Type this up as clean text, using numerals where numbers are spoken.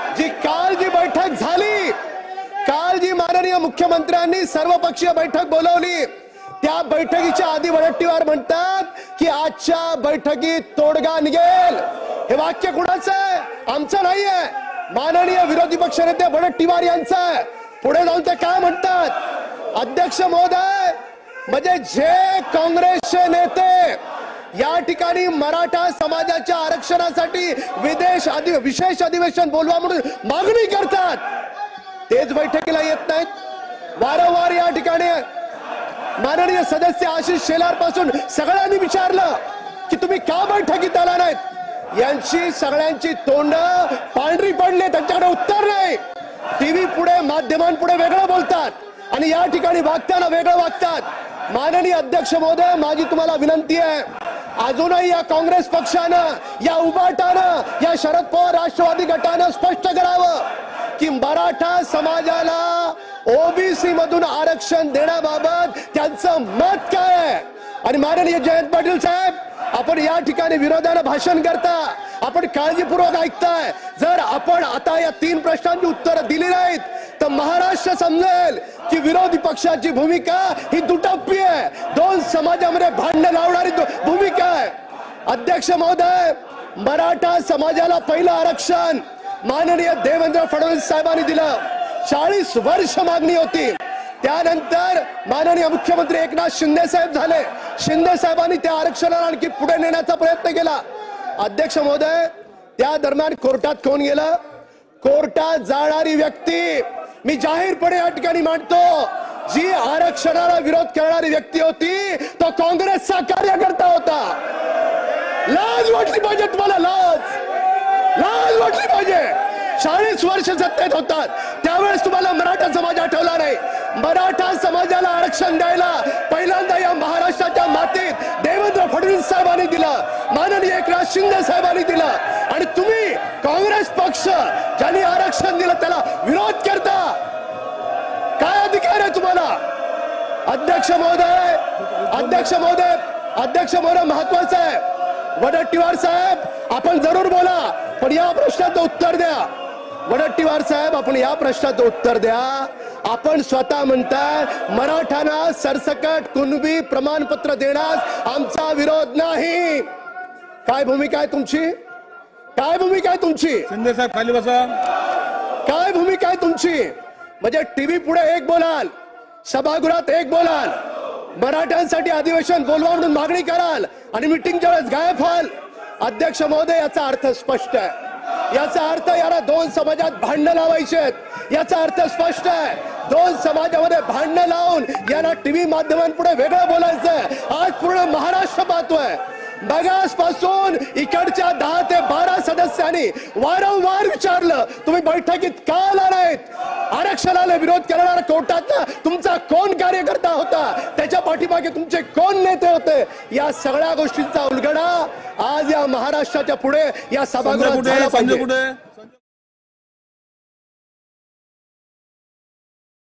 जी काल जी बैठक झाली, काल जी माननीय मुख्यमंत्र्यांनी सर्वपक्षीय बैठक बोलावली, त्या बैठकीच्या आधी वडट्टीवार म्हणतात की आजच्या बैठकीत तोडगा निघेल. हे वाक्य कुणाचं आहे? आमचं नाहीये, माननीय विरोधी पक्षनेते वडट्टीवार यांचं आहे. पुढे जाऊन ते काय म्हणतात? अध्यक्ष महोदय, म्हणजे जे काँग्रेसचे नेते या ठिकाणी मराठा समाजाच्या आरक्षणासाठी विशेष अधिवेशन बोलवा म्हणून मागणी करतात, तेच बैठकीला येत नाहीत. वारंवार या ठिकाणी माननीय सदस्य आशिष शेलार पासून सगळ्यांनी विचारलं की तुम्ही का बैठकीत आला नाहीत. यांची सगळ्यांची तोंड पांढरी पडली, त्यांच्याकडे उत्तर नाही. टीव्ही पुढे माध्यमांपुढे वेगळं बोलतात आणि या ठिकाणी वागताना वेगळं वागतात. माननीय अध्यक्ष महोदय, माझी तुम्हाला विनंती आहे, अजूनही या काँग्रेस पक्षानं, या उबाटानं, या शरद पवार राष्ट्रवादी गटानं स्पष्ट करावं की मराठा समाजाला ओबीसी मधून आरक्षण देण्याबाबत त्यांचं मत काय आहे. आणि माननीय जयंत पाटील साहेब, आपण या ठिकाणी विरोधानं भाषण करता, आपण काळजीपूर्वक ऐकताय. जर आपण आता या 3 प्रश्नांची उत्तरं दिली नाहीत तर महाराष्ट्र समजेल की विरोधी पक्षाची भूमिका ही दुटप्पी आहे, 2 समाजामध्ये भांडण लावणारी भूमिका आहे. अध्यक्ष महोदय, मराठा समाजाला पहिलं आरक्षण माननीय देवेंद्र फडणवीस साहेबांनी दिलं. 40 वर्ष मागणी होती. त्यानंतर माननीय मुख्यमंत्री एकनाथ शिंदे साहेब झाले. शिंदे साहेबांनी त्या आरक्षणाला आणखी पुढे नेण्याचा प्रयत्न केला. अध्यक्ष महोदय, त्या दरम्यान कोर्टात कोण गेलं? कोर्टात जाणारी व्यक्ती मी जाहीरपणे या ठिकाणी मांडतो, जी आरक्षणाला विरोध करणारी व्यक्ती होती तो काँग्रेसचा कार्यकर्ता होता. लाज वाटली पाहिजे तुम्हाला, लाज वाटली पाहिजे. 40 वर्ष सत्तेत होतात त्यावेळेस तुम्हाला मराठा समाज आठवला नाही. मराठा समाजाला आरक्षण द्यायला पहिल्यांदा या महाराष्ट्राच्या मातीत देवेंद्र फडणवीस साहेबांनी दिलं, माननीय एकनाथ शिंदे साहेबांनी दिलं, आणि तुम्ही काँग्रेस पक्ष ज्यांनी आरक्षण दिलं त्याला विरोध करता. काय अधिकार आहे तुम्हाला? अध्यक्ष महोदय, महत्वाचं आहे. वडट्टीवार साहेब, आपण जरूर बोला, पण या प्रश्नाचं उत्तर द्या. वडट्टीवार साहेब, आपण या प्रश्नाचं उत्तर द्या. आपण स्वतः म्हणताय मराठ्यांना सरसकट कुणबी प्रमाणपत्र देण्यास आमचा विरोध नाही. काय भूमिका आहे तुमची? काय भूमिका आहे तुमची? शिंदे साहेब खाली बसा. काय भूमिका आहे तुमची? म्हणजे टीव्ही पुढे एक बोलाल, सभागृहात एक बोलाल, मराठ्यांसाठी अधिवेशन बोलवा म्हणून मागणी कराल आणि मिटिंगच्या वेळेस गायब व्हाल. अध्यक्ष महोदय, याचा अर्थ स्पष्ट आहे. याचा अर्थ याला 2 समाजात भांडणं लावायचे आहेत. याचा अर्थ स्पष्ट आहे. 2 समाजामध्ये भांडणं लावून याला टीव्ही माध्यमांपुढे वेगळं बोलायचंय. आज पूर्ण महाराष्ट्र पाहतोय. मगासपासून इकडच्या 10 ते 12 सदस्यांनी वारंवार विचारलं, तुम्ही बैठकीत का आला नाहीत? आरक्षणाला विरोध करणारा कोर्टात तुमचा कोण कार्यकर्ता होता? त्याच्या पाठीमागे तुमचे कोण नेते होते? या सगळ्या गोष्टींचा उलगडा आज या महाराष्ट्राच्या पुढे या सभागृहात झाला पाहिजे.